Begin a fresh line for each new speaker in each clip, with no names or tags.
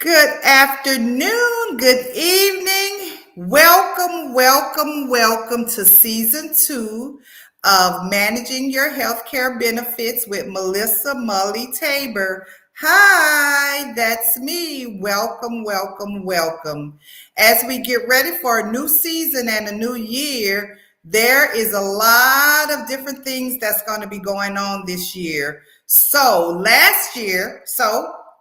Good afternoon, good evening. Welcome to season 2 of Managing Your Healthcare Benefits with Melissa Mully Tabor. Hi, that's me. Welcome. As we get ready for a new season and a new year, there is a lot of different things that's going to be going on this year. So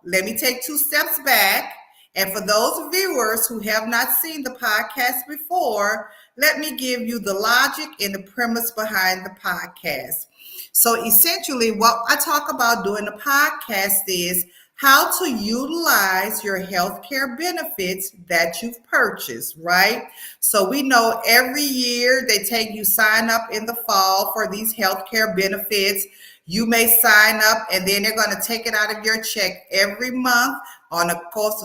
let me take 2 steps back. And for those viewers who have not seen the podcast before, let me give you the logic and the premise behind the podcast. So essentially, what I talk about doing the podcast is how to utilize your healthcare benefits that you've purchased, right? So we know every year you sign up in the fall for these healthcare benefits. You may sign up and then they're going to take it out of your check every month on the course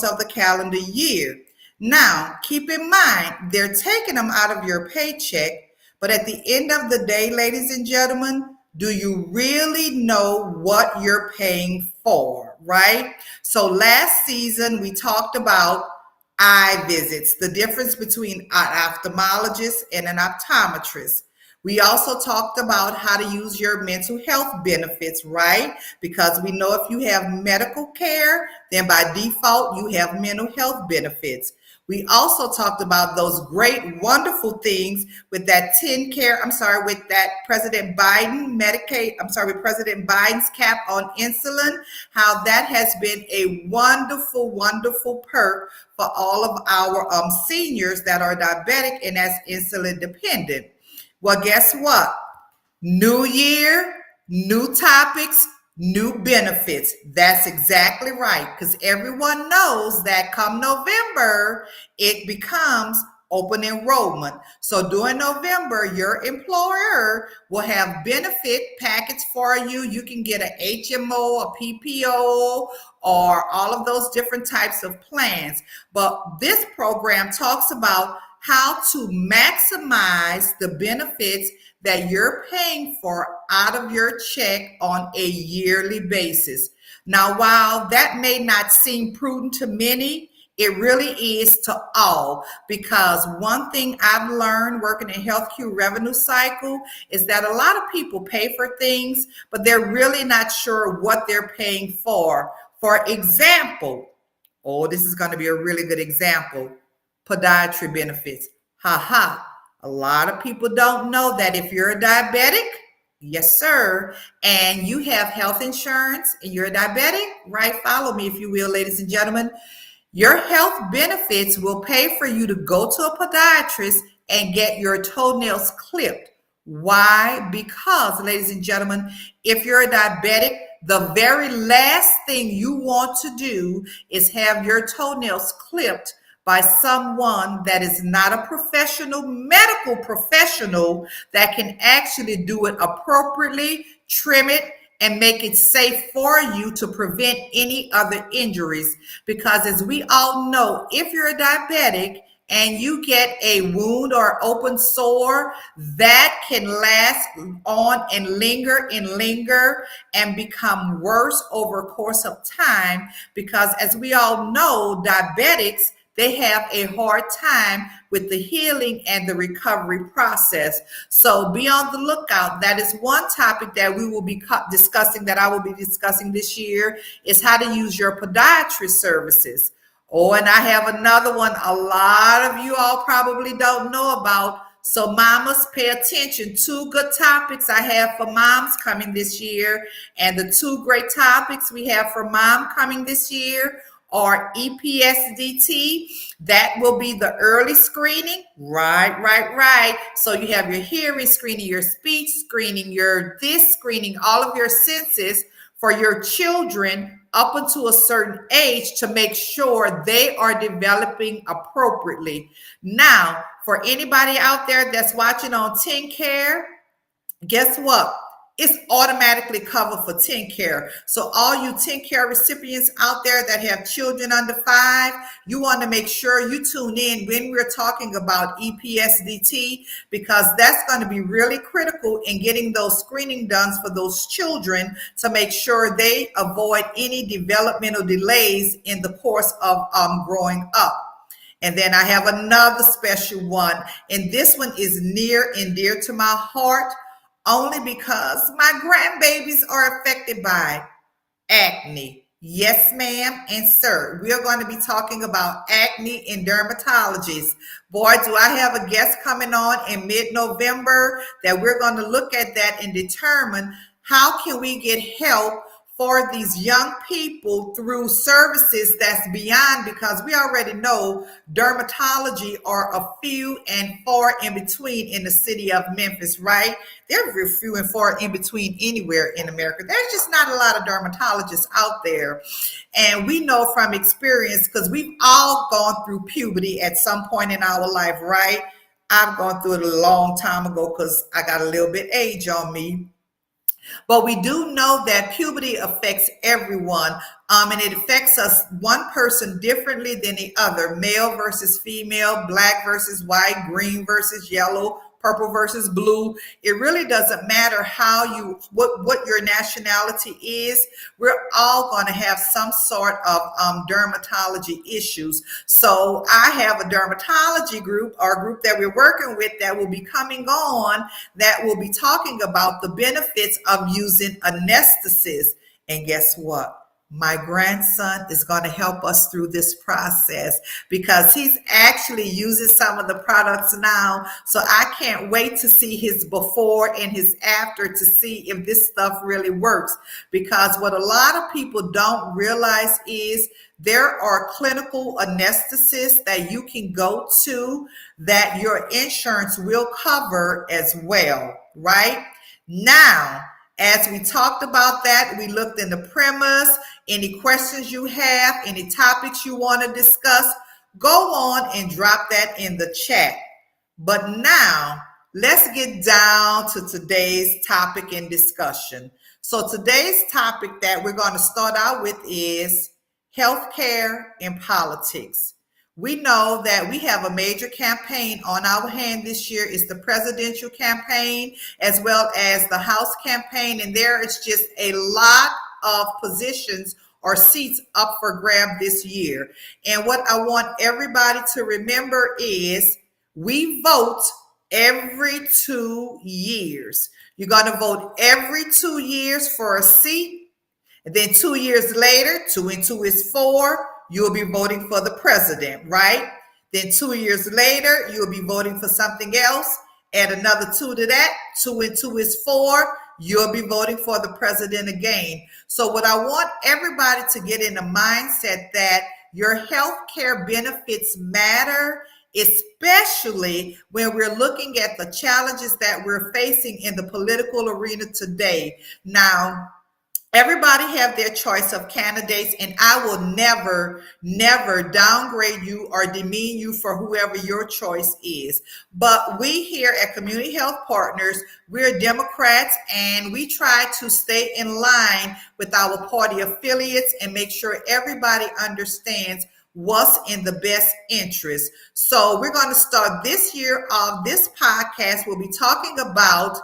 of the calendar year. Now, keep in mind, they're taking them out of your paycheck, but at the end of the day, ladies and gentlemen, do you really know what you're paying for, right? So last season, we talked about eye visits, the difference between an ophthalmologist and an optometrist. We also talked about how to use your mental health benefits, right? Because we know if you have medical care, then by default, you have mental health benefits. We also talked about those great, wonderful things with that with that President Biden's cap on insulin, how that has been a wonderful perk for all of our seniors that are diabetic and as insulin dependent. Well, guess what? New year, new topics, new benefits. That's exactly right. Because everyone knows that come November, it becomes open enrollment. So during November, your employer will have benefit packets for you. You can get an HMO, a PPO, or all of those different types of plans. But this program talks about how to maximize the benefits that you're paying for out of your check on a yearly basis. Now, while that may not seem prudent to many, it really is to all, because one thing I've learned working in HealthQ revenue cycle is that a lot of people pay for things, but they're really not sure what they're paying for. For example, this is going to be a really good example. Podiatry benefits. A lot of people don't know that if you're a diabetic, yes, sir, and you have health insurance and you're a diabetic, right? Follow me, if you will, ladies and gentlemen. Your health benefits will pay for you to go to a podiatrist and get your toenails clipped. Why? Because, ladies and gentlemen, if you're a diabetic, the very last thing you want to do is have your toenails clipped by someone that is not a medical professional that can actually do it appropriately, trim it, and make it safe for you to prevent any other injuries. Because as we all know, if you're a diabetic and you get a wound or open sore, that can last on and linger and become worse over a course of time. Because as we all know, diabetics, they have a hard time with the healing and the recovery process. So be on the lookout. That is one topic that we will be discussing, that I will be discussing this year, is how to use your podiatrist services. And I have another one a lot of you all probably don't know about. So mamas, pay attention. 2 good topics I have for moms coming this year. And the 2 great topics we have for mom coming this year or EPSDT. That will be the early screening. Right. So you have your hearing screening, your speech screening, your this screening, all of your senses for your children up until a certain age to make sure they are developing appropriately. Now, for anybody out there that's watching on TenCare, guess what? it's automatically covered for 10 care. So all you 10 care recipients out there that have children under 5, you want to make sure you tune in when we're talking about EPSDT, because that's going to be really critical in getting those screening done for those children to make sure they avoid any developmental delays in the course of growing up. And then I have another special one, and this one is near and dear to my heart, only because my grandbabies are affected by acne. Yes, ma'am and sir. We are going to be talking about acne and dermatologists. Boy, do I have a guest coming on in mid-November that we're going to look at that and determine how can we get help for these young people through services that's beyond, because we already know dermatology are a few and far in between in the city of Memphis, right? They're very few and far in between anywhere in America. There's just not a lot of dermatologists out there. And we know from experience, because we've all gone through puberty at some point in our life, right? I've gone through it a long time ago because I got a little bit age on me. But we do know that puberty affects everyone, and it affects us one person differently than the other, male versus female, black versus white, green versus yellow, purple versus blue. It really doesn't matter what your nationality is. We're all going to have some sort of dermatology issues. So I have a dermatology group, or a group that we're working with, that will be coming on, that will be talking about the benefits of using anesthetist. And guess what? My grandson is going to help us through this process, because he's actually using some of the products now. So I can't wait to see his before and his after to see if this stuff really works. Because what a lot of people don't realize is there are clinical anesthetists that you can go to that your insurance will cover as well, right? Now, as we talked about that, we looked in the premise. Any questions you have, any topics you want to discuss, go on and drop that in the chat. But now, let's get down to today's topic and discussion. So today's topic that we're going to start out with is healthcare and politics. We know that we have a major campaign on our hand this year. It's the presidential campaign as well as the House campaign. And there is just a lot of positions or seats up for grab this year. And what I want everybody to remember is we vote every 2 years. You're going to vote every 2 years for a seat. And then 2 years later, 2 and 2 is 4. You'll be voting for the president, right? Then 2 years later, you'll be voting for something else. Add another 2 to that. 2 and 2 is 4. You'll be voting for the president again. So what I want everybody to get in the mindset that your health care benefits matter, especially when we're looking at the challenges that we're facing in the political arena today. Now, everybody have their choice of candidates, and I will never downgrade you or demean you for whoever your choice is. But we here at Community Health Partners, we're Democrats, and we try to stay in line with our party affiliates and make sure everybody understands what's in the best interest. So we're going to start this year of this podcast. We'll be talking about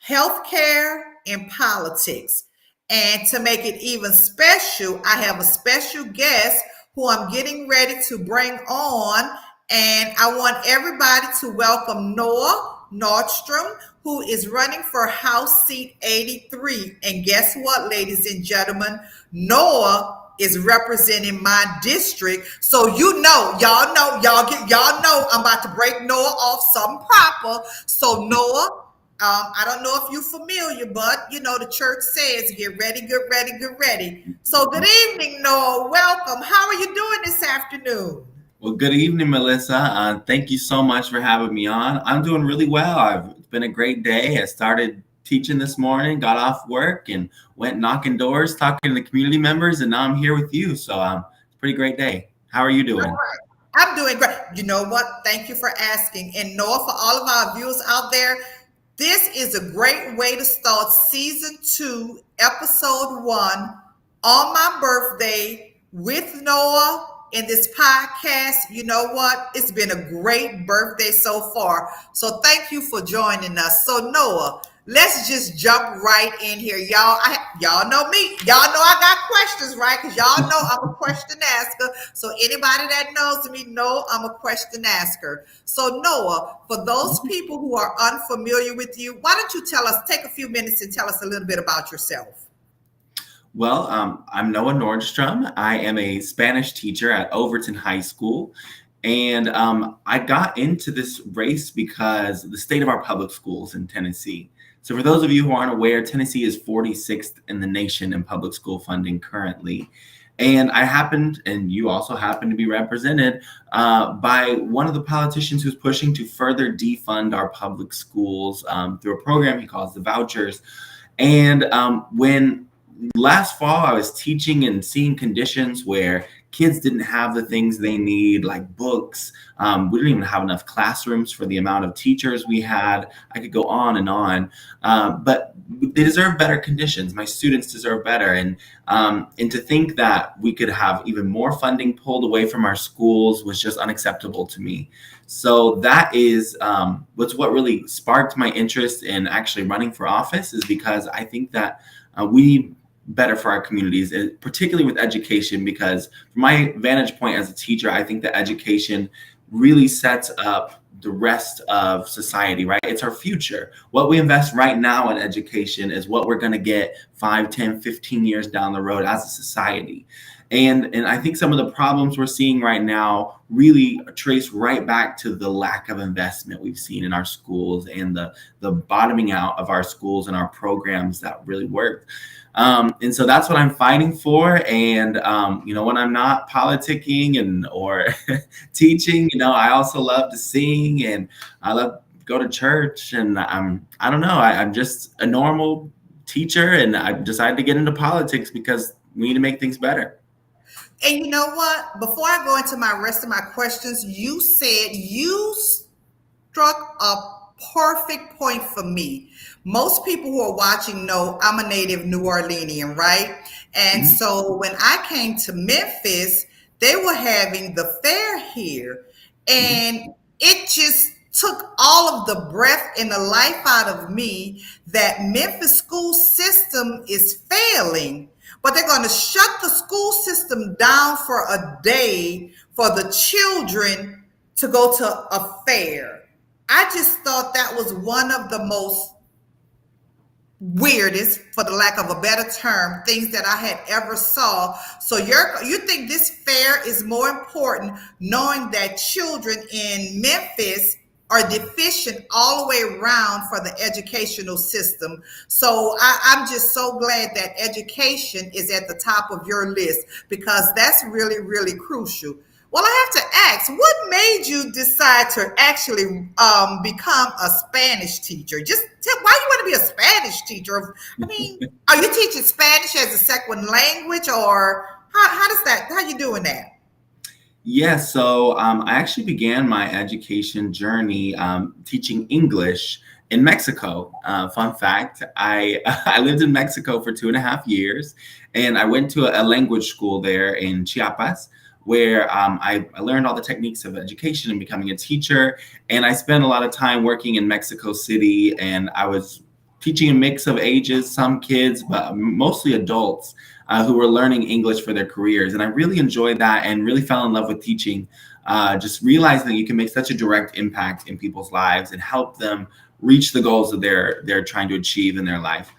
healthcare and politics. And to make it even special, I have a special guest who I'm getting ready to bring on. And I want everybody to welcome Noah Nordstrom, who is running for House Seat 83. And guess what, ladies and gentlemen? Noah is representing my district. So y'all know I'm about to break Noah off something proper. So Noah, I don't know if you're familiar, but the church says, get ready, get ready, get ready. So good evening, Noah. Welcome. How are you doing this afternoon?
Well, good evening, Melissa. Thank you so much for having me on. I'm doing really well. It's been a great day. I started teaching this morning, got off work, and went knocking doors, talking to the community members, and now I'm here with you. So it's a pretty great day. How are you doing?
I'm doing great. You know what? Thank you for asking. And Noah, for all of our viewers out there, This is a great way to start season 2, episode 1 on my birthday with Noah in this podcast. You know what? It's been a great birthday so far. So thank you for joining us. So Noah, let's just jump right in here. Y'all know me. Y'all know I got questions, right? Because y'all know I'm a question asker. So anybody that knows me know I'm a question asker. So Noah, for those people who are unfamiliar with you, why don't you take a few minutes and tell us a little bit about yourself?
Well, I'm Noah Nordstrom. I am a Spanish teacher at Overton High School. And I got into this race because the state of our public schools in Tennessee. So, for those of you who aren't aware, Tennessee is 46th in the nation in public school funding currently. And I happened, and you also happen to be represented by one of the politicians who's pushing to further defund our public schools through a program he calls the vouchers. And when last fall, I was teaching and seeing conditions where kids didn't have the things they need, like books. We didn't even have enough classrooms for the amount of teachers we had. I could go on and on, but they deserve better conditions. My students deserve better, and to think that we could have even more funding pulled away from our schools was just unacceptable to me. So that is what really sparked my interest in actually running for office, is because I think that we need better for our communities, particularly with education, because from my vantage point as a teacher, I think that education really sets up the rest of society, right? It's our future. What we invest right now in education is what we're going to get 5, 10, 15 years down the road as a society. And I think some of the problems we're seeing right now really trace right back to the lack of investment we've seen in our schools and the bottoming out of our schools and our programs that really work. And so that's what I'm fighting for. And, when I'm not politicking or teaching, I also love to sing, and I love to go to church. And I don't know, I'm just a normal teacher, and I decided to get into politics because we need to make things better.
And you know what? Before I go into my rest of my questions, you said you struck a perfect point for me. Most people who are watching know I'm a native New Orleanian, right? And so when I came to Memphis, they were having the fair here, and it just took all of the breath and the life out of me that Memphis school system is failing, but they're going to shut the school system down for a day for the children to go to a fair. I just thought that was one of the most weirdest, for the lack of a better term, things that I had ever saw. So you think this fair is more important, knowing that children in Memphis are deficient all the way around for the educational system. So I'm just so glad that education is at the top of your list, because that's really, really crucial. Well, I have to ask, what made you decide to actually become a Spanish teacher? Why you want to be a Spanish teacher? I mean, are you teaching Spanish as a second language, or how you doing that?
Yeah, so I actually began my education journey teaching English in Mexico. Fun fact, I lived in Mexico for 2.5 years, and I went to a language school there in Chiapas, where I learned all the techniques of education and becoming a teacher. And I spent a lot of time working in Mexico City, and I was teaching a mix of ages, some kids, but mostly adults who were learning English for their careers. And I really enjoyed that and really fell in love with teaching, just realizing that you can make such a direct impact in people's lives and help them reach the goals that they're trying to achieve in their life.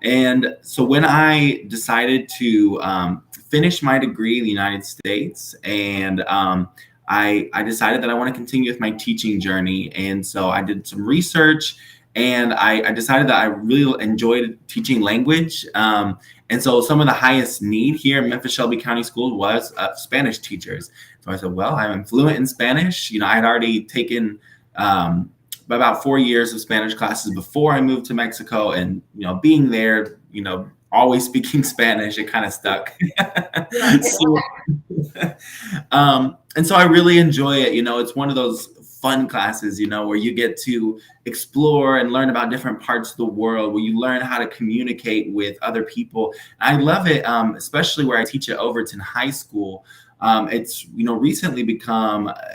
And so when I decided to finish my degree in the United States, and I decided that I want to continue with my teaching journey. And so I did some research, and I decided that I really enjoyed teaching language. And so some of the highest need here in Memphis Shelby County Schools was Spanish teachers. So I said, well, I'm fluent in Spanish. I had already taken about 4 years of Spanish classes before I moved to Mexico, and being there, always speaking Spanish, it kind of stuck. And so I really enjoy it. It's one of those fun classes, where you get to explore and learn about different parts of the world, where you learn how to communicate with other people. I love it, especially where I teach at Overton High School. It's, recently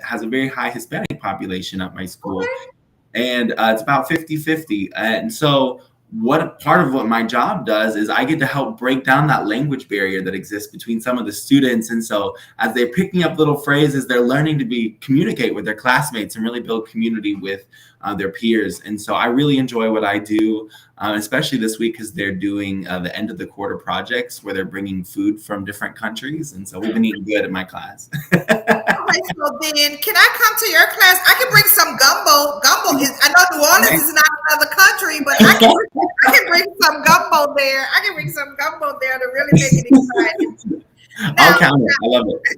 has a very high Hispanic population at my school.
Okay.
And it's about 50-50. And so part of what my job does is I get to help break down that language barrier that exists between some of the students. And so as they're picking up little phrases, they're learning to communicate with their classmates and really build community with their peers. And so I really enjoy what I do, especially this week, because they're doing the end of the quarter projects where they're bringing food from different countries. And so we've been eating good in my class.
Okay, so then can I come to your class? I can bring some gumbo. I know New Orleans is not another country, but I can bring some gumbo there. I can bring some gumbo there to really make it exciting.
I'll count it. I love it.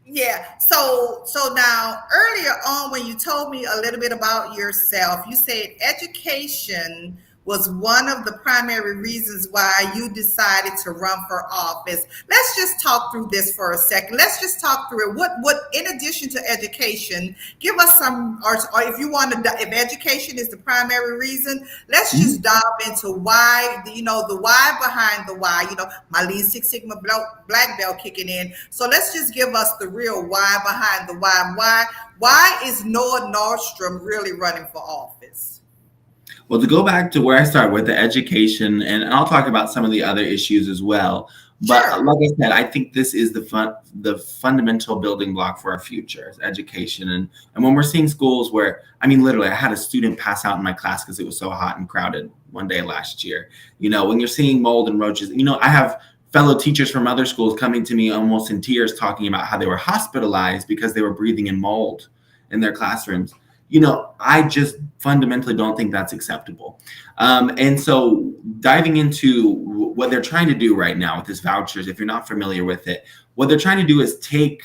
Yeah. So now earlier on when you told me a little bit about yourself, you said education was one of the primary reasons why you decided to run for office. Let's just talk through this for a second. Let's just talk through it. What in addition to education, give us some, or if you want to, if education is the primary reason, let's just dive into why, the why behind the why, my Lean Six Sigma black belt kicking in. So let's just give us the real why behind the why. Why is Noah Nordstrom really running for office?
Well, to go back to where I started with the education, and I'll talk about some of the other issues as well. But
Sure.
like I said, I think this is the fundamental building block for our future is education. And when we're seeing schools where, literally, I had a student pass out in my class because it was so hot and crowded one day last year. When you're seeing mold and roaches, I have fellow teachers from other schools coming to me almost in tears talking about how they were hospitalized because they were breathing in mold in their classrooms. I just fundamentally don't think that's acceptable. And so diving into what they're trying to do right now with this vouchers, if you're not familiar with it, what they're trying to do is take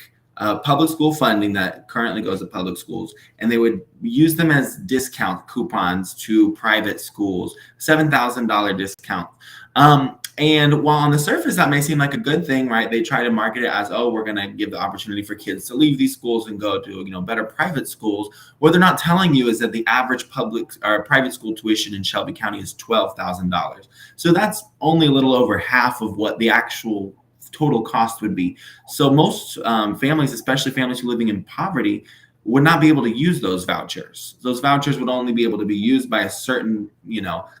public school funding that currently goes to public schools, and they would use them as discount coupons to private schools, $7,000 discount. And while on the surface that may seem like a good thing, right? They try to market it as, oh, we're going to give the opportunity for kids to leave these schools and go to, better private schools. What they're not telling you is that the average public or private school tuition in Shelby County is $12,000. So that's only a little over half of what the actual total cost would be. So most families, especially families who are living in poverty, would not be able to use those vouchers. Those vouchers would only be able to be used by a certain,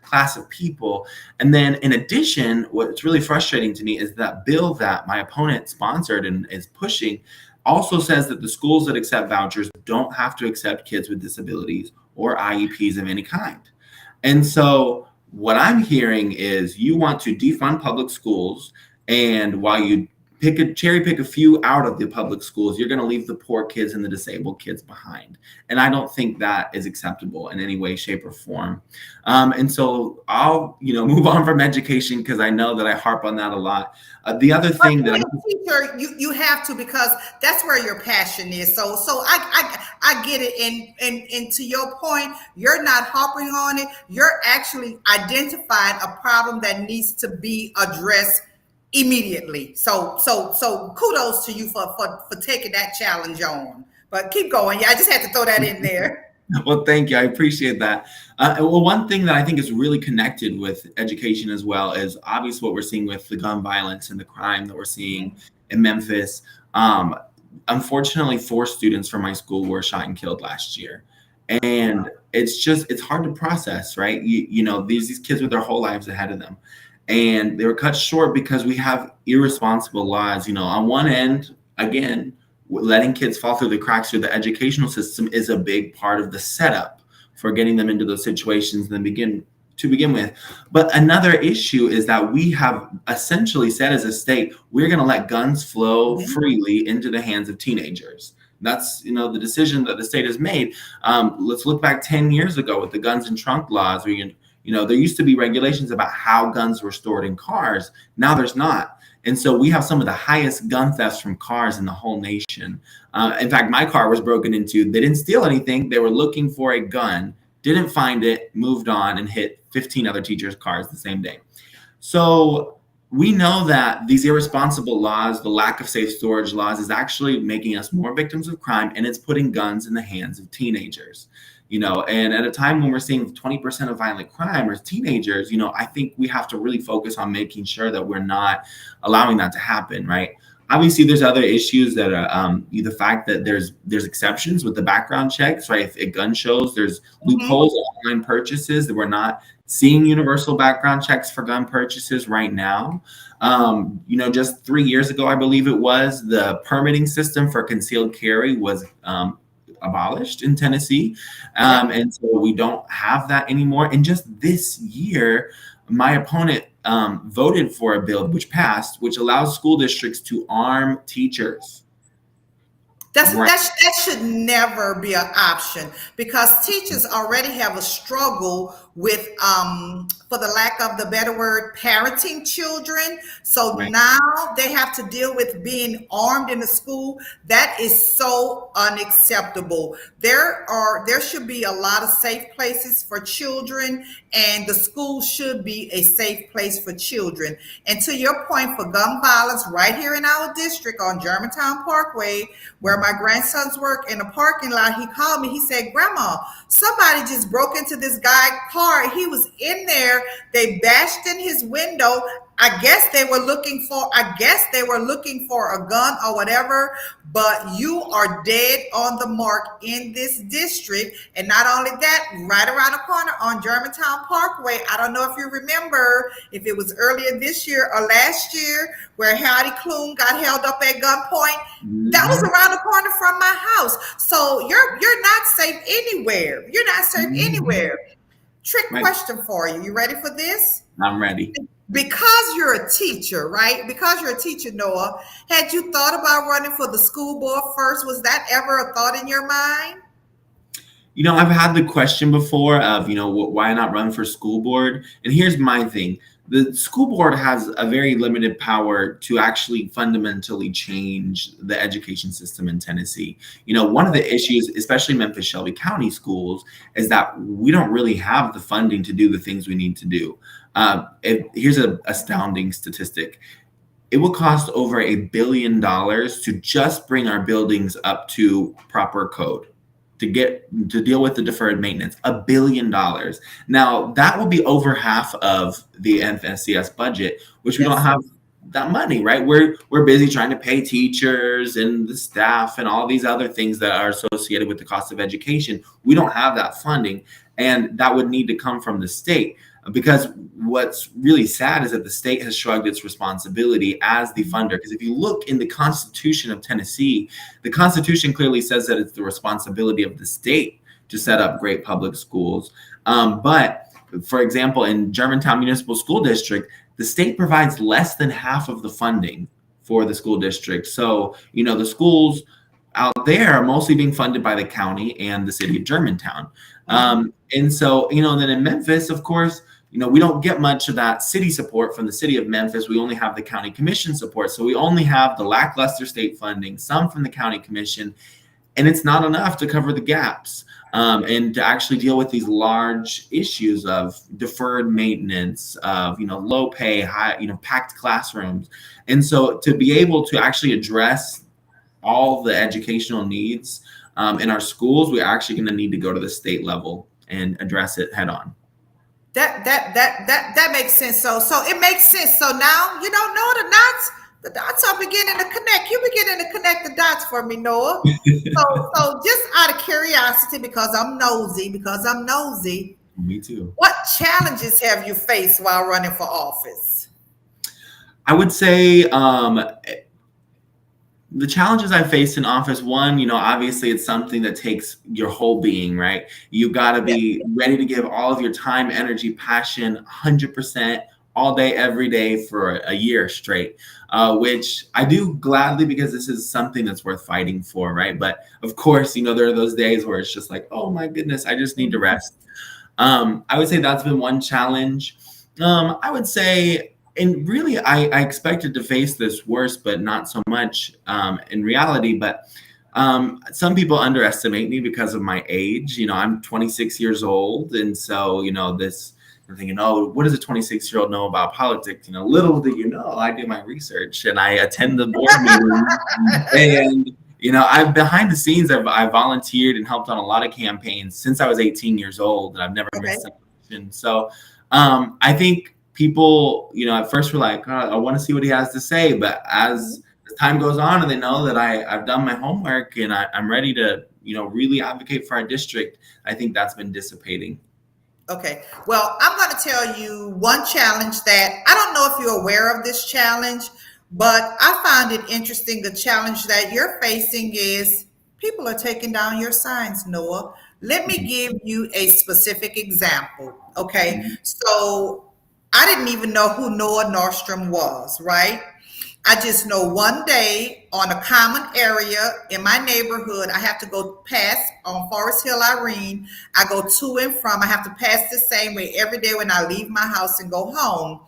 class of people. And then in addition, what's really frustrating to me is that bill that my opponent sponsored and is pushing also says that the schools that accept vouchers don't have to accept kids with disabilities or IEPs of any kind. And so what I'm hearing is you want to defund public schools, and while you cherry pick a few out of the public schools, you're going to leave the poor kids and the disabled kids behind. And I don't think that is acceptable in any way, shape, or form. And so I'll, move on from education because I know that I harp on that a lot. The other thing that
teacher, you have to, because that's where your passion is. So I get it. And to your point, you're not harping on it. You're actually identifying a problem that needs to be addressed immediately. So kudos to you for taking that challenge on. But keep going. Yeah, I just had to throw that in there.
Well, thank you. I appreciate that. Well, one thing that I think is really connected with education as well is obviously what we're seeing with the gun violence and the crime that we're seeing in Memphis. Unfortunately, 4 students from my school were shot and killed last year. And it's hard to process, right? These kids with their whole lives ahead of them. And they were cut short because we have irresponsible laws. On one end, again, letting kids fall through the cracks through the educational system is a big part of the setup for getting them into those situations to begin with. But another issue is that we have essentially said as a state, we're going to let guns flow freely into the hands of teenagers. That's, the decision that the state has made. Let's look back 10 years ago with the guns and trunk laws. There used to be regulations about how guns were stored in cars. Now there's not. And so we have some of the highest gun thefts from cars in the whole nation. In fact, my car was broken into. They didn't steal anything. They were looking for a gun, didn't find it, moved on, and hit 15 other teachers' cars the same day. So we know that these irresponsible laws, the lack of safe storage laws, is actually making us more victims of crime, and it's putting guns in the hands of teenagers. And at a time when we're seeing 20% of violent crime are teenagers, I think we have to really focus on making sure that we're not allowing that to happen, right? Obviously, there's other issues that are the fact that there's exceptions with the background checks, right? If at gun shows, there's
Mhm.
loopholes, online purchases that we're not seeing universal background checks for gun purchases right now. Just 3 years ago, I believe it was, the permitting system for concealed carry was abolished in Tennessee.
Yep.
And so we don't have that anymore. And just this year, my opponent voted for a bill which passed, which allows school districts to arm teachers. Right.
That should never be an option because teachers already have a struggle with, for the lack of the better word, parenting children. So
Right.
now they have to deal with being armed in the school. That is so unacceptable. There should be a lot of safe places for children, and the school should be a safe place for children. And to your point, for gun violence, right here in our district on Germantown Parkway, where my grandsons work, in the parking lot, he called me. He said, "Grandma, somebody just broke into this guy's car. He was in there. They bashed in his window. I guess they were looking for a gun or whatever, but you are dead on the mark in this district." And not only that, right around the corner on Germantown Parkway, I don't know if you remember, if it was earlier this year or last year, where Heidi Klum got held up at gunpoint. That was
Mhm.
around the corner from my house. So you're not safe anywhere. You're not safe
Mhm.
anywhere. Trick
Right.
question for you. You ready for this?
I'm ready.
Because you're a teacher, right? Because you're a teacher, Noah, had you thought about running for the school board first? Was that ever a thought in your mind?
I've had the question before of, why not run for school board? And here's my thing. The school board has a very limited power to actually fundamentally change the education system in Tennessee. One of the issues, especially Memphis Shelby County schools, is that we don't really have the funding to do the things we need to do. Here's an astounding statistic. It will cost over $1 billion to just bring our buildings up to proper code, to deal with the deferred maintenance. $1 billion. Now that will be over half of the NFCS budget, which we don't
Yes.
have that money, right? We're busy trying to pay teachers and the staff and all these other things that are associated with the cost of education. We don't have that funding, and that would need to come from the state. Because what's really sad is that the state has shrugged its responsibility as the funder. Because if you look in the Constitution of Tennessee, the Constitution clearly says that it's the responsibility of the state to set up great public schools. But for example, in Germantown Municipal School District, the state provides less than half of the funding for the school district. So, the schools out there are mostly being funded by the county and the city of Germantown.
Mhm.
And so, then in Memphis, of course, we don't get much of that city support from the city of Memphis. We only have the county commission support. So we only have the lackluster state funding, some from the county commission, and it's not enough to cover the gaps and to actually deal with these large issues of deferred maintenance, of low pay, high, packed classrooms. And so to be able to actually address all the educational needs in our schools, we're actually going to need to go to the state level and address it head on.
That makes sense. So it makes sense. So now you don't know the dots are beginning to connect. You beginning to connect the dots for me, Noah. So just out of curiosity, because I'm nosy,
Me too.
what challenges have you faced while running for office?
I would say the challenges I faced in office, one, obviously it's something that takes your whole being, right? You got to
Yes.
be ready to give all of your time, energy, passion, 100% all day, every day for a year straight, which I do gladly because this is something that's worth fighting for, right? But of course, there are those days where it's just like, oh my goodness, I just need to rest. I would say that's been one challenge. I would say, and really, I expected to face this worse, but not so much in reality. But some people underestimate me because of my age. I'm 26 years old, and so this we're thinking, oh, what does a 26-year-old know about politics? Little do you know, I do my research and I attend the board meetings. And I've behind the scenes, I volunteered and helped on a lot of campaigns since I was 18 years old, and I've never
Okay.
missed an election. So I think people, at first were like, oh, I want to see what he has to say, but as time goes on and they know that I've done my homework and I'm ready to, really advocate for our district, I think that's been dissipating.
Okay. Well, I'm going to tell you one challenge that I don't know if you're aware of this challenge, but I find it interesting. The challenge that you're facing is people are taking down your signs, Noah. Let me give you a specific example. Okay.
Mhm.
So I didn't even know who Noah Nordstrom was, right? I just know one day on a common area in my neighborhood, I have to go past on Forest Hill, Irene. I go to and from. I have to pass the same way every day when I leave my house and go home.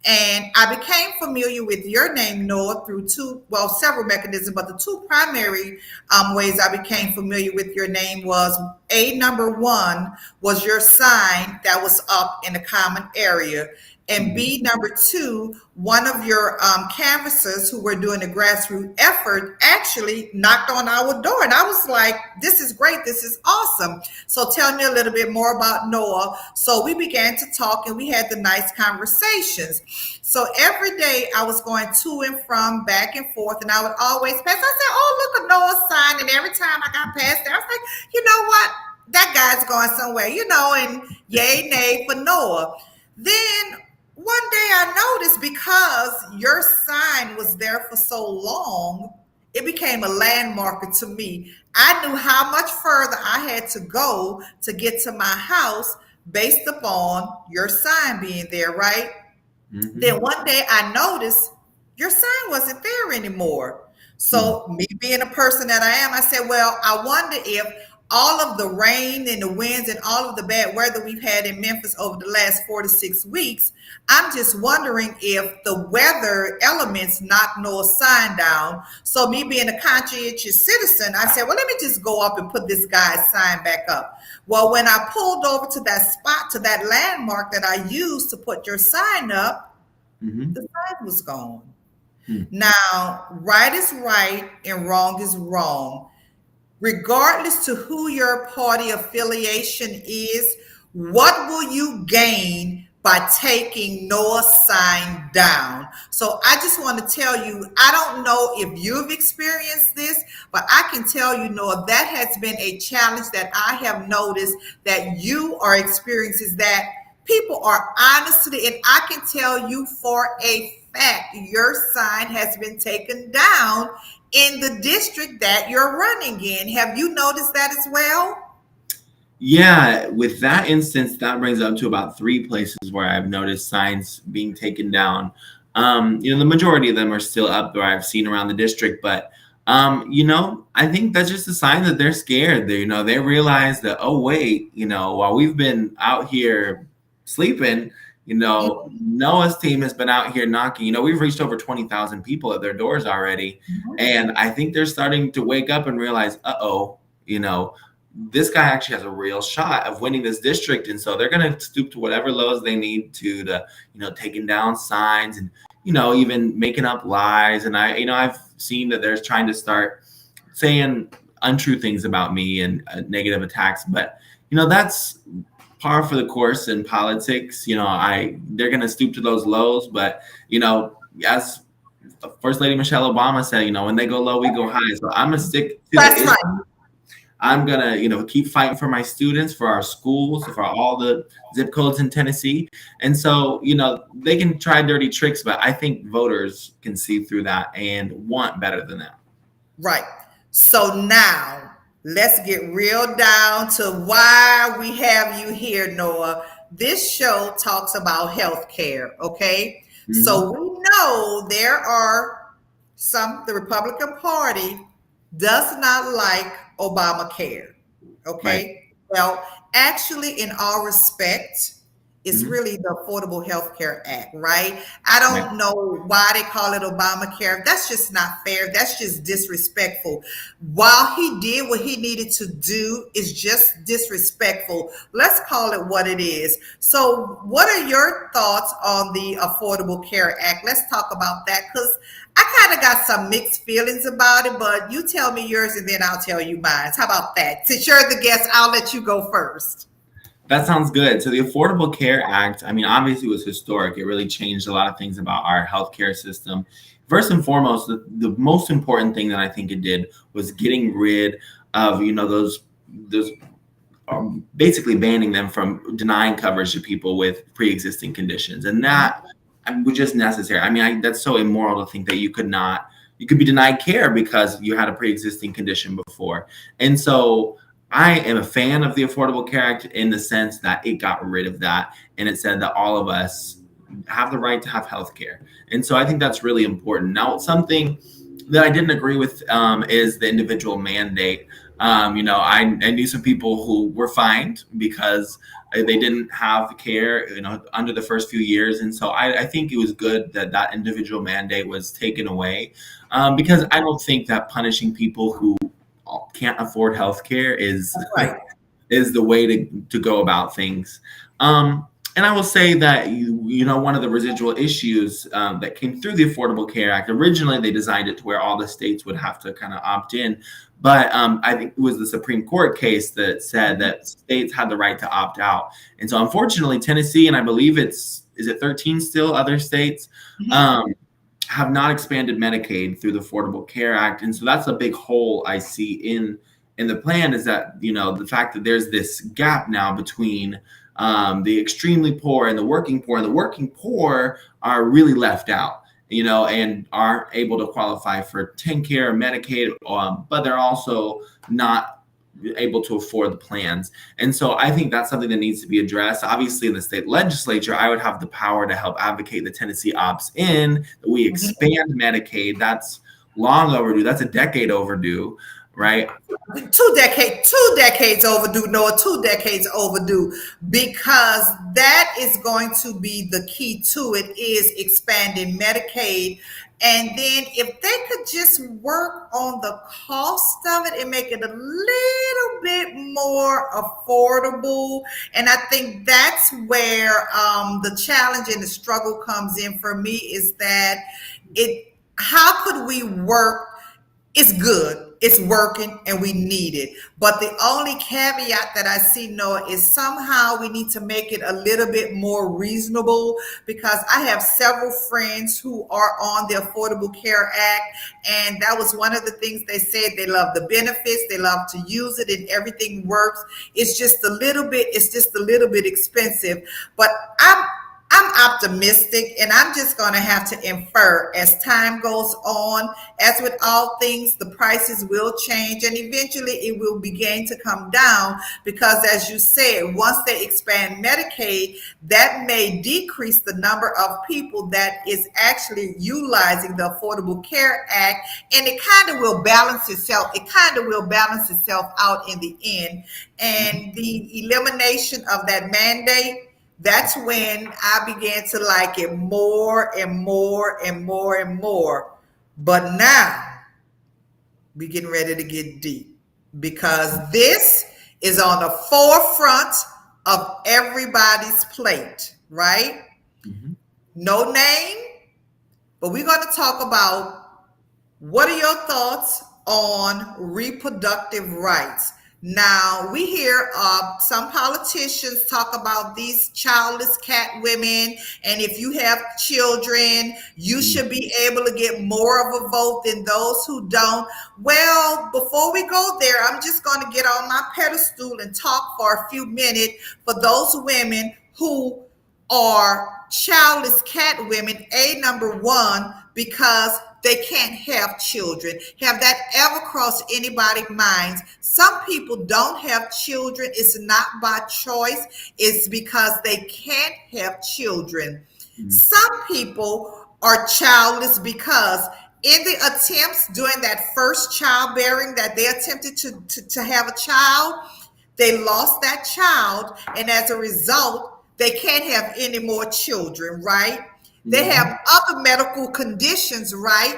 And I became familiar with your name, Noah, through several mechanisms, but the two primary ways I became familiar with your name was number one was your sign that was up in the common area. And B, number two, one of your canvassers who were doing a grassroots effort actually knocked on our door. And I was like, this is great. This is awesome. So tell me a little bit more about Noah. So we began to talk and we had the nice conversations. So every day I was going to and from, back and forth, and I would always pass. I said, oh, look at Noah's sign. And every time I got past there, I was like, you know what? That guy's going somewhere, and yay, nay for Noah. Then one day I noticed because your sign was there for so long, it became a landmarker to me. I knew how much further I had to go to get to my house based upon your sign being there, right?
Mm-hmm.
Then one day I noticed your sign wasn't there anymore. So me being a person that I am, I said, well, I wonder if all of the rain and the winds and all of the bad weather we've had in Memphis over the last 4 to 6 weeks, I'm just wondering if the weather elements knocked Noah's sign down. So me being a conscientious citizen, I said, well, let me just go up and put this guy's sign back up. Well, when I pulled over to that spot, to that landmark that I used to put your sign up, the sign was gone. Now, right is right and wrong is wrong. Regardless to who your party affiliation is, what will you gain by taking Noah's sign down? So I just want to tell you, I don't know if you've experienced this, but I can tell you, Noah, that has been a challenge that I have noticed that you are experiencing, that people are honestly, and I can tell you for a fact, your sign has been taken down in the district that you're running in. Have you noticed that as well?
Yeah, with that instance, that brings up to about 3 places where I've noticed signs being taken down. The majority of them are still up where I've seen around the district, but I think that's just a sign that they're scared. They realize that, oh wait, while we've been out here sleeping, Noah's team has been out here knocking. We've reached over 20,000 people at their doors already. And I think they're starting to wake up and realize, this guy actually has a real shot of winning this district. And so they're going to stoop to whatever lows they need to taking down signs and, even making up lies. And I've seen that they're trying to start saying untrue things about me and negative attacks. But, that's par for the course in politics. They're going to stoop to those lows. But, as First Lady Michelle Obama said, when they go low, we go high. So I'm going to stick to
That's
the
right.
I'm going to, keep fighting for my students, for our schools, for all the zip codes in Tennessee. And so, they can try dirty tricks, but I think voters can see through that and want better than that.
Right. So now let's get real down to why we have you here, Noah. This show talks about healthcare, okay? So we know there are the Republican Party does not like Obamacare, okay?
Right.
Well, actually, in all respect, It's
Mhm.
really the Affordable Health Care Act, right? I
Right.
don't know why they call it Obamacare. That's just not fair. That's just disrespectful. While he did what he needed to do, is just disrespectful. Let's call it what it is. So, what are your thoughts on the Affordable Care Act? Let's talk about that because I kind of got some mixed feelings about it, but you tell me yours and then I'll tell you mine. How about that? Since you're the guest, I'll let you go first.
That sounds good. So the Affordable Care Act, I mean, obviously was historic. It really changed a lot of things about our healthcare system. First and foremost, the most important thing that I think it did was getting rid of, those basically banning them from denying coverage to people with pre-existing conditions, and that was just necessary. I mean, that's so immoral to think that you could be denied care because you had a pre-existing condition before. And so I am a fan of the Affordable Care Act in the sense that it got rid of that, and it said that all of us have the right to have health care. And so I think that's really important. Now, something that I didn't agree with is the individual mandate. I knew some people who were fined because they didn't have care, under the first few years. And so I think it was good that that individual mandate was taken away, because I don't think that punishing people who can't afford health care is
That's right.
is the way to go about things. And I will say that one of the residual issues that came through the Affordable Care Act, originally they designed it to where all the states would have to kind of opt in, but I think it was the Supreme Court case that said that states had the right to opt out. And so unfortunately, Tennessee, and I believe is it 13 still other states,
Mhm.
um, have not expanded Medicaid through the Affordable Care Act. And so that's a big hole I see in the plan, is that, the fact that there's this gap now between the extremely poor and the working poor. And the working poor are really left out, and aren't able to qualify for TennCare or Medicaid, but they're also not able to afford the plans. And so I think that's something that needs to be addressed. Obviously, in the state legislature, I would have the power to help advocate the Tennessee opts in, that we
Mhm.
expand Medicaid. That's long overdue. That's a decade overdue, right?
2 decades overdue, Noah, 2 decades overdue, because that is going to be the key to it, is expanding Medicaid. And then if they could just work on the cost of it and make it a little bit more affordable. And I think that's where the challenge and the struggle comes in for me, is that how could we work? It's good, it's working, and we need it. But the only caveat that I see, Noah, is somehow we need to make it a little bit more reasonable, because I have several friends who are on the Affordable Care Act, and that was one of the things they said. They love the benefits, they love to use it, and everything works. It's just a little bit expensive. But I'm optimistic, and I'm just going to have to infer as time goes on, as with all things, the prices will change and eventually it will begin to come down, because, as you said, once they expand Medicaid, that may decrease the number of people that is actually utilizing the Affordable Care Act, and it kind of will balance itself. It kind of will balance itself out in the end. And the elimination of that mandate, that's when I began to like it more and more and more and more. But now we getting ready to get deep, because this is on the forefront of everybody's plate, right?
Mhm.
No name, but we're going to talk about, what are your thoughts on reproductive rights? Now, we hear some politicians talk about these childless cat women, and if you have children, you should be able to get more of a vote than those who don't. Well, before we go there, I'm just going to get on my pedestal and talk for a few minutes for those women who are childless cat women. Number one, because they can't have children. Have that ever crossed anybody's minds? Some people don't have children. It's not by choice. It's because they can't have children.
Mhm.
Some people are childless because in the attempts during that first childbearing, that they attempted to have a child, they lost that child, and as a result, they can't have any more children, right? They
Mhm.
have other medical conditions, right?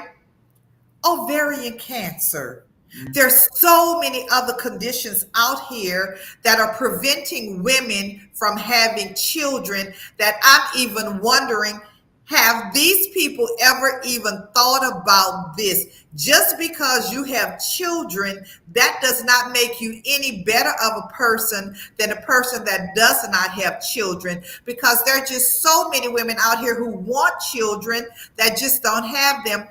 Ovarian cancer. There's so many other conditions out here that are preventing women from having children that I'm even wondering, have these people ever even thought about this? Just because you have children, that does not make you any better of a person than a person that does not have children, because there are just so many women out here who want children that just don't have them.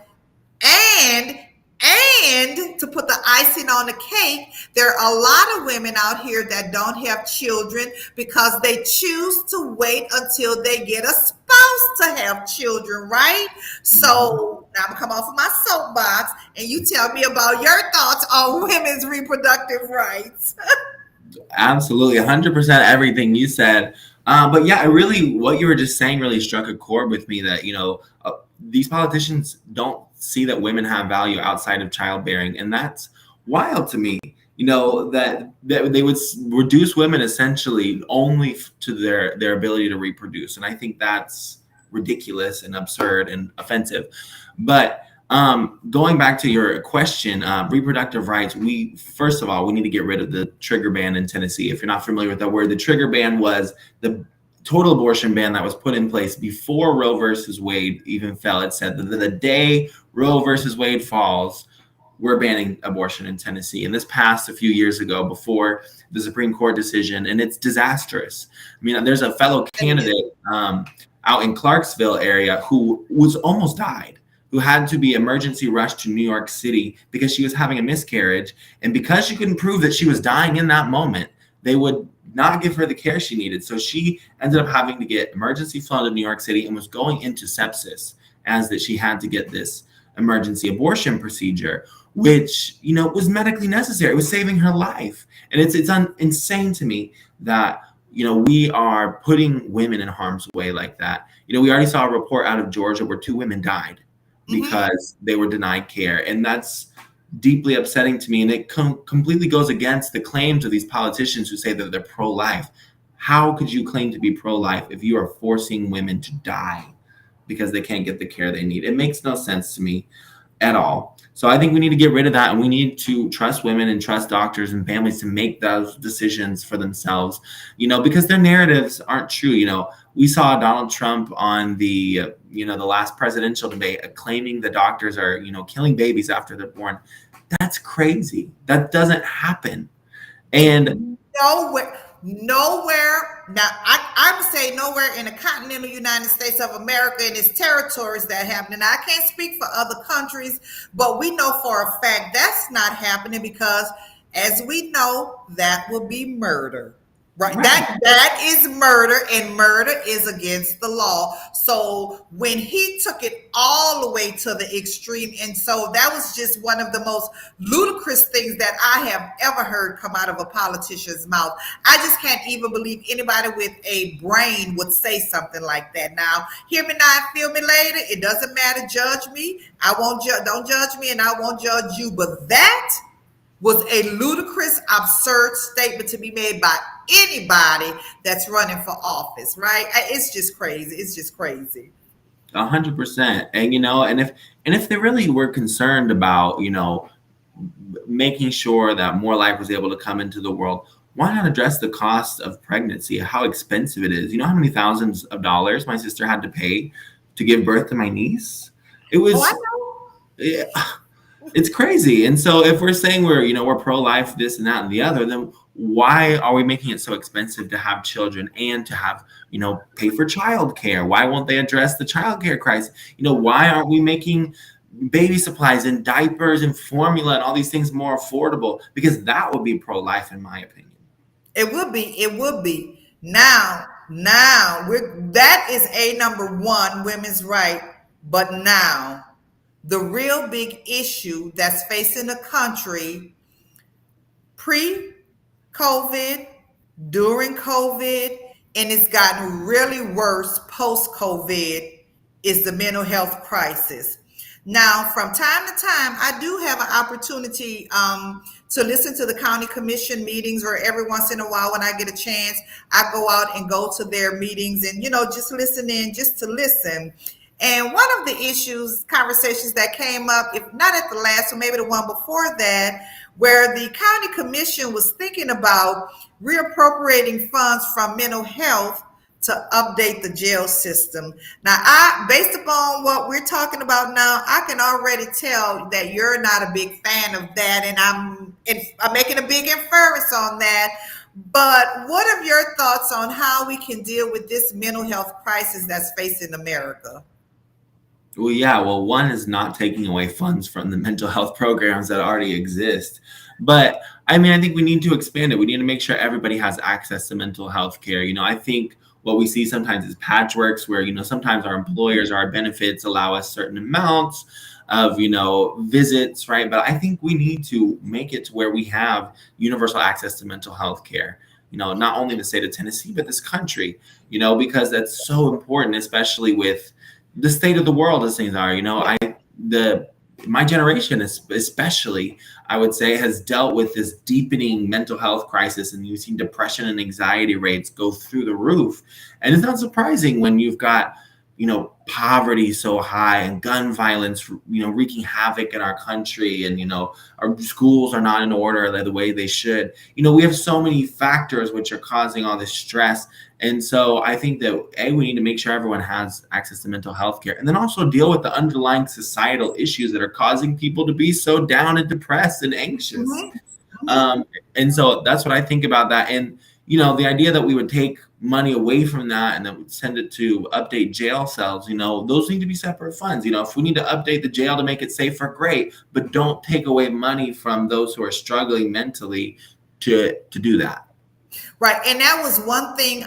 And and to put the icing on the cake, there are a lot of women out here that don't have children because they choose to wait until they get a spouse to have children, right?
Mhm.
So now I'm gonna come off of my soapbox and you tell me about your thoughts on women's reproductive rights.
Absolutely, 100% everything you said. But yeah, what you were just saying really struck a chord with me that, these politicians don't see that women have value outside of childbearing. And that's wild to me, that they would reduce women essentially only to their ability to reproduce. And I think that's ridiculous and absurd and offensive. But going back to your question, reproductive rights. We first of all we need to get rid of the trigger ban in Tennessee. If you're not familiar with that word, the trigger ban was the total abortion ban that was put in place before Roe versus Wade even fell. It said that the day Roe versus Wade falls, we're banning abortion in Tennessee. And this passed a few years ago before the Supreme Court decision, and it's disastrous. I mean, there's a fellow candidate out in Clarksville area who was almost died, who had to be emergency rushed to New York City because she was having a miscarriage. And because she couldn't prove that she was dying in that moment, they would not give her the care she needed. So she ended up having to get emergency flown to New York City and was going into sepsis, as that she had to get this emergency abortion procedure, which was medically necessary. It was saving her life. And it's insane to me that we are putting women in harm's way like that. We already saw a report out of Georgia where 2 women died
Mhm.
because they were denied care, and that's deeply upsetting to me. And it completely goes against the claims of these politicians who say that they're pro-life. How could you claim to be pro-life if you are forcing women to die because they can't get the care they need? It makes no sense to me at all. So I think we need to get rid of that, and we need to trust women and trust doctors and families to make those decisions for themselves, because their narratives aren't true. We saw Donald Trump on the last presidential debate claiming the doctors are, killing babies after they're born. That's crazy. That doesn't happen. And
Nowhere. Now, I would say nowhere in the continental United States of America and its territories that happening. I can't speak for other countries, but we know for a fact that's not happening because, as we know, that would be murder. Right.
right.
That is murder, and murder is against the law. So when he took it all the way to the extreme, and so that was just one of the most ludicrous things that I have ever heard come out of a politician's mouth. I just can't even believe anybody with a brain would say something like that. Now, hear me now, feel me later. It doesn't matter. Judge me. I won't judge. Don't judge me, and I won't judge you. But that was a ludicrous, absurd statement to be made by anybody that's running for office, right? It's just crazy. It's just crazy.
100%. And if they really were concerned about making sure that more life was able to come into the world, why not address the cost of pregnancy, how expensive it is? You know how many thousands of dollars my sister had to pay to give birth to my niece? It
Oh, I
was
know.
yeah, it's crazy. And so if we're saying we're pro-life, this and that and the other, then why are we making it so expensive to have children and to have, pay for childcare? Why won't they address the childcare crisis? Why aren't we making baby supplies and diapers and formula and all these things more affordable? Because that would be pro-life, in my opinion.
It would be. It would be. Now, that is a number one women's right. But now, the real big issue that's facing the country pre COVID, during COVID, and it's gotten really worse post COVID, is the mental health crisis. Now, from time to time, I do have an opportunity to listen to the county commission meetings, or every once in a while when I get a chance, I go out and go to their meetings and, just listen in, just to listen. And one of the issues, conversations that came up, if not at the last, or maybe the one before that, where the county commission was thinking about reappropriating funds from mental health to update the jail system. Now, based upon what we're talking about now, I can already tell that you're not a big fan of that, and I'm making a big inference on that. But what are your thoughts on how we can deal with this mental health crisis that's facing America?
Well, yeah. Well, one is not taking away funds from the mental health programs that already exist. But I mean, I think we need to expand it. We need to make sure everybody has access to mental health care. I think what we see sometimes is patchworks where, sometimes our employers, our benefits allow us certain amounts of, visits, right? But I think we need to make it to where we have universal access to mental health care. Not only the state of Tennessee, but this country, because that's so important, especially with the state of the world as things are. My generation especially, I would say, has dealt with this deepening mental health crisis, and you've seen depression and anxiety rates go through the roof. And it's not surprising when you've got poverty so high and gun violence wreaking havoc in our country, and our schools are not in order the way they should. We have so many factors which are causing all this stress. And so I think that we need to make sure everyone has access to mental health care, and then also deal with the underlying societal issues that are causing people to be so down and depressed and anxious. And so that's what I think about that. And the idea that we would take money away from that and then would send it to update jail cells, those need to be separate funds. If we need to update the jail to make it safer, great, but don't take away money from those who are struggling mentally to do that.
Right. And that was one thing,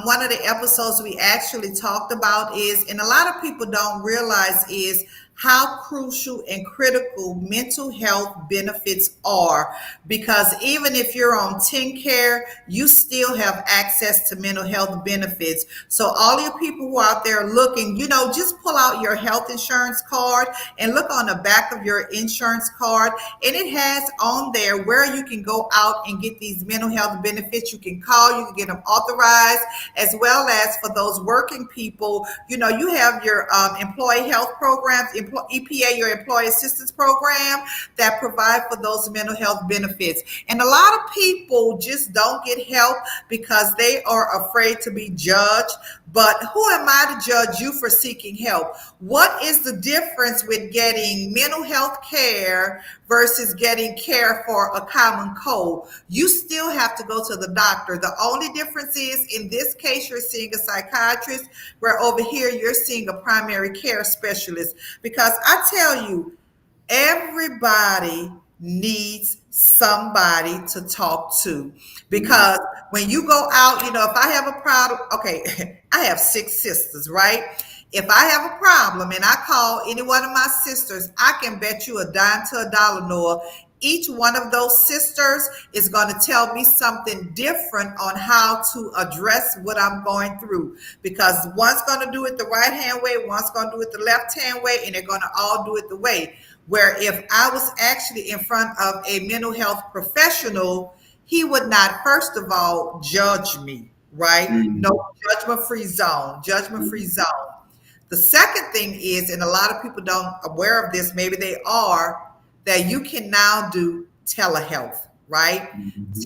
one of the episodes we actually talked about is, and a lot of people don't realize, is how crucial and critical mental health benefits are. Because even if you're on TennCare, you still have access to mental health benefits. So all you people who are out there looking, just pull out your health insurance card and look on the back of your insurance card. And it has on there where you can go out and get these mental health benefits. You can call, you can get them authorized, as well as for those working people, you have your employee health programs, EPA, your employee assistance program, that provide for those mental health benefits. And a lot of people just don't get help because they are afraid to be judged. But who am I to judge you for seeking help? What is the difference with getting mental health care versus getting care for a common cold? You still have to go to the doctor. The only difference is, in this case, you're seeing a psychiatrist, where over here you're seeing a primary care specialist. Because I tell you, everybody needs somebody to talk to. Because when you go out, if I have a problem, okay, I have 6 sisters, right? If I have a problem and I call any one of my sisters, I can bet you a dime to a dollar, Noah, each one of those sisters is going to tell me something different on how to address what I'm going through. Because one's going to do it the right hand way, one's going to do it the left hand way, and they're going to all do it the way. Where if I was actually in front of a mental health professional, he would not, first of all, judge me, right? No, judgment-free zone. The second thing is, and a lot of people don't aware of this, maybe they are, that you can now do telehealth, right?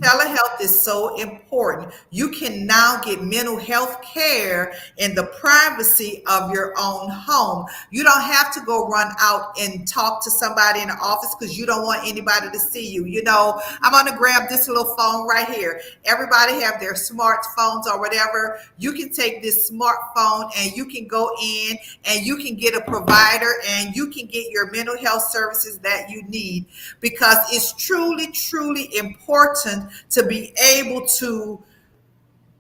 Telehealth is so important. You can now get mental health care in the privacy of your own home. You don't have to go run out and talk to somebody in the office because you don't want anybody to see you. I'm going to grab this little phone right here. Everybody have their smartphones or whatever. You can take this smartphone and you can go in and you can get a provider and you can get your mental health services that you need, because it's truly, truly important to be able to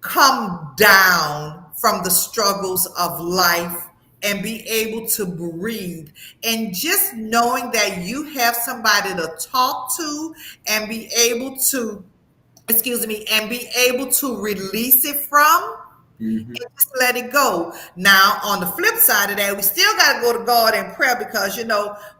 come down from the struggles of life and be able to breathe. And just knowing that you have somebody to talk to and be able to, and be able to release it from, and just let it go. Now, on the flip side of that, we still got to go to God in prayer, because,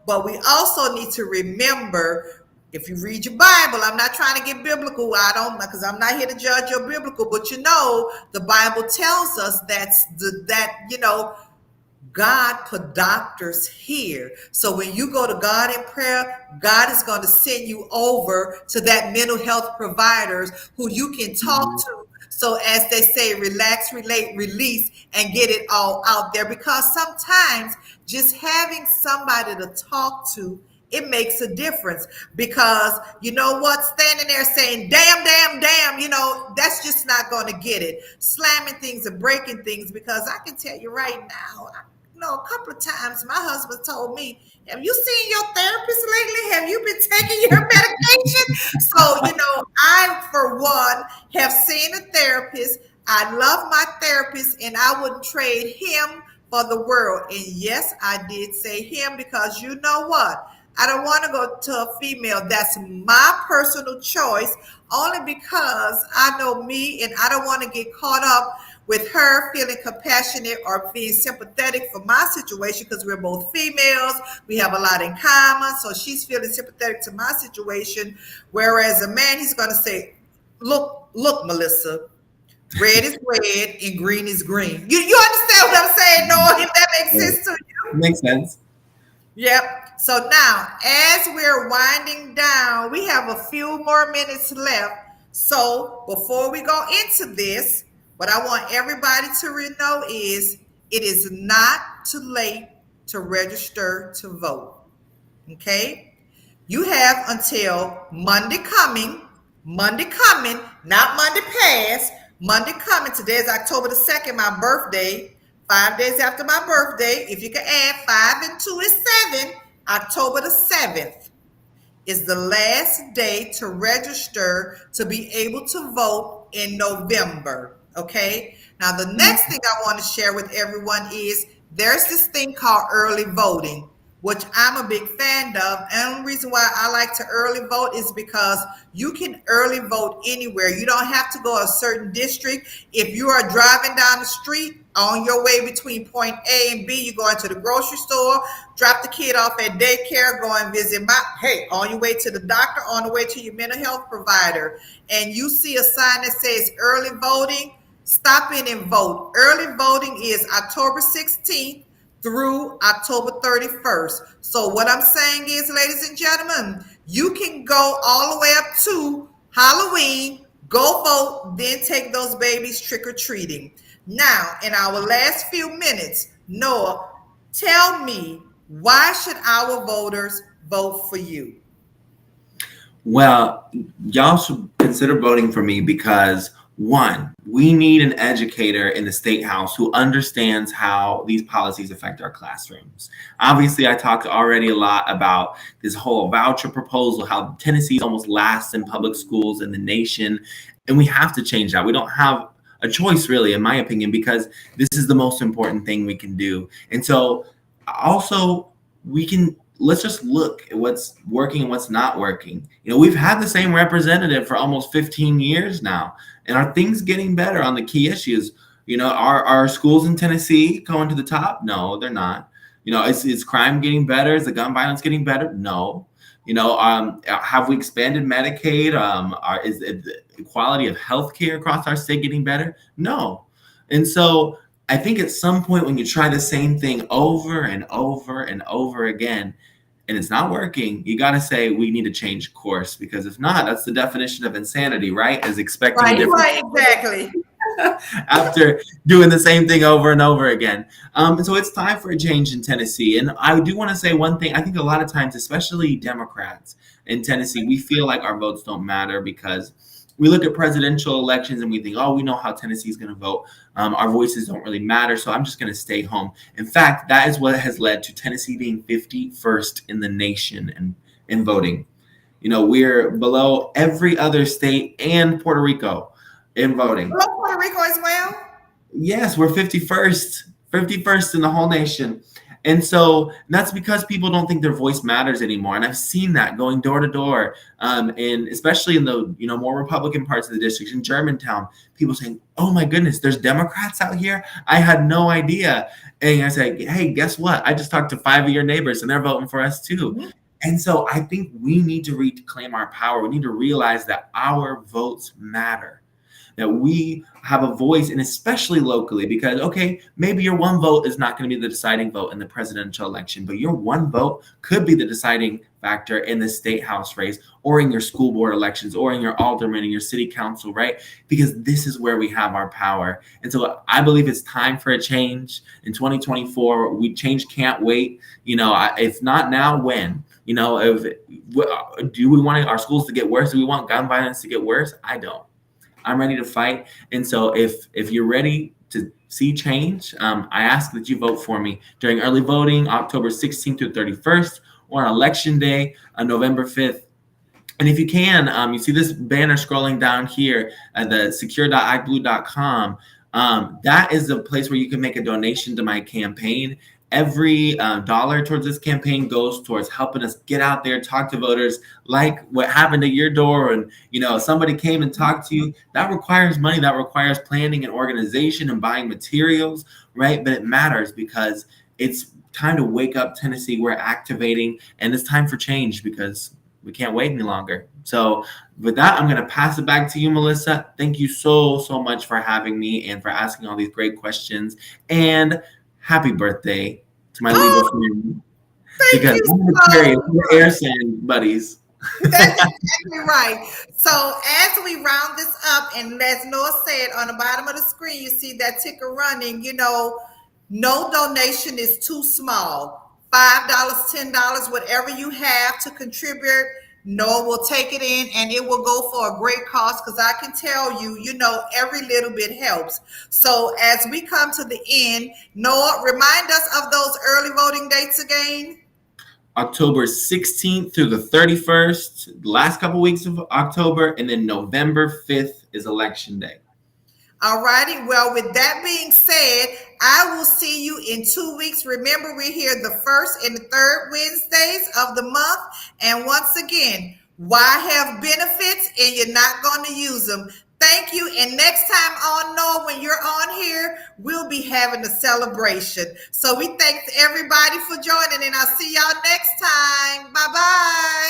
but we also need to remember, If you read your Bible, I'm not trying to get biblical. I don't, because I'm not here to judge your biblical, but the Bible tells us that God put doctors here. So when you go to God in prayer, God is going to send you over to that mental health providers who you can talk to. So as they say, relax, relate, release, and get it all out there. Because sometimes just having somebody to talk to, it makes a difference. Because you know what? Standing there saying, damn, damn, damn, that's just not going to get it. Slamming things and breaking things. Because I can tell you right now, a couple of times my husband told me, have you seen your therapist lately? Have you been taking your medication? So, I, for one, have seen a therapist. I love my therapist, and I wouldn't trade him for the world. And yes, I did say him, because you know what? I don't want to go to a female. That's my personal choice, only because I know me, and I don't want to get caught up with her feeling compassionate or being sympathetic for my situation, because we're both females. We have a lot in common. So she's feeling sympathetic to my situation. Whereas a man, he's going to say, look, Melissa, red is red and green is green. You understand what I'm saying, Noah? If that makes sense to you?
Makes sense.
Yep. So now, as we're winding down, we have a few more minutes left. So before we go into this, what I want everybody to know is it is not too late to register to vote. Okay? You have until Monday coming, not Monday past, Monday coming. Today is October the 2nd, my birthday. 5 days after my birthday. If you can add 5 and 2 is 7. October the 7th is the last day to register to be able to vote in November. Okay. Now, the next thing I want to share with everyone is there's this thing called early voting, which I'm a big fan of. And the reason why I like to early vote is because you can early vote anywhere. You don't have to go a certain district. If you are driving down the street on your way between point A and B, you go into the grocery store, drop the kid off at daycare, go and visit on your way to the doctor, on the way to your mental health provider, and you see a sign that says early voting, stop in and vote. Early voting is October 16th through October 31st. So what I'm saying is, ladies and gentlemen, you can go all the way up to Halloween, go vote, then take those babies trick-or-treating. Now, in our last few minutes, Noah, tell me, why should our voters vote for you?
Well, y'all should consider voting for me because, one, we need an educator in the state house who understands how these policies affect our classrooms. Obviously, I talked already a lot about this whole voucher proposal, how Tennessee is almost last in public schools in the nation, and we have to change that. We don't have a choice, really, in my opinion, because this is the most important thing we can do. And so also let's just look at what's working and what's not working. We've had the same representative for almost 15 years now. And are things getting better on the key issues? Are schools in Tennessee going to the top? No, they're not. Is crime getting better? Is the gun violence getting better? No. Have we expanded Medicaid? Is the quality of healthcare across our state getting better? No. And so I think at some point when you try the same thing over and over and over again, and it's not working, you got to say we need to change course, because if not, that's the definition of insanity, right? Is expecting a different.
Right, exactly.
After doing the same thing over and over again. So it's time for a change in Tennessee. And I do want to say one thing. I think a lot of times, especially Democrats in Tennessee, we feel like our votes don't matter because we look at presidential elections and we think, we know how Tennessee is going to vote. Our voices don't really matter, so I'm just going to stay home. In fact, that is what has led to Tennessee being 51st in the nation in voting. We're below every other state and Puerto Rico in voting.
Below Puerto Rico as well?
Yes, we're 51st in the whole nation. And so that's because people don't think their voice matters anymore. And I've seen that going door to door, and especially in the more Republican parts of the district, in Germantown, people saying, oh my goodness, there's Democrats out here? I had no idea. And I say, hey, guess what? I just talked to 5 of your neighbors and they're voting for us too. And so I think we need to reclaim our power. We need to realize that our votes matter, that we have a voice, and especially locally, because, okay, maybe your one vote is not going to be the deciding vote in the presidential election, but your one vote could be the deciding factor in the state house race, or in your school board elections, or in your alderman and your city council, right? Because this is where we have our power. And so I believe it's time for a change in 2024. Change can't wait. If not now, when? Do we want our schools to get worse? Do we want gun violence to get worse? I don't. I'm ready to fight. And so if you're ready to see change, I ask that you vote for me during early voting, October 16th through 31st, or on election day, on November 5th. And if you can, you see this banner scrolling down here at the secure.iblue.com. That is the place where you can make a donation to my campaign. Every dollar towards this campaign goes towards helping us get out there, talk to voters, like what happened at your door, and somebody came and talked to you. That requires money. That requires planning and organization and buying materials, right? But it matters because it's time to wake up, Tennessee. We're activating, and it's time for change because we can't wait any longer. So with that, I'm going to pass it back to you, Melissa. Thank you so much for having me and for asking all these great questions. And happy birthday to my Libra friend.
Thank
Because
you
I'm curious,
so
we're air sign buddies.
That's exactly right. So as we round this up, and as Noah said, on the bottom of the screen, you see that ticker running. No donation is too small. $5, $10, whatever you have to contribute, Noah will take it in, and it will go for a great cause, because I can tell you, every little bit helps. So as we come to the end, Noah, remind us of those early voting dates again.
October 16th through the 31st, the last couple weeks of October, and then November 5th is election day.
All righty. Well, with that being said, I will see you in 2 weeks. Remember, we're here the first and the third Wednesdays of the month. And once again, why have benefits and you're not going to use them? Thank you. And next time on Noah, when you're on here, we'll be having a celebration. So we thank everybody for joining, and I'll see y'all next time. Bye-bye.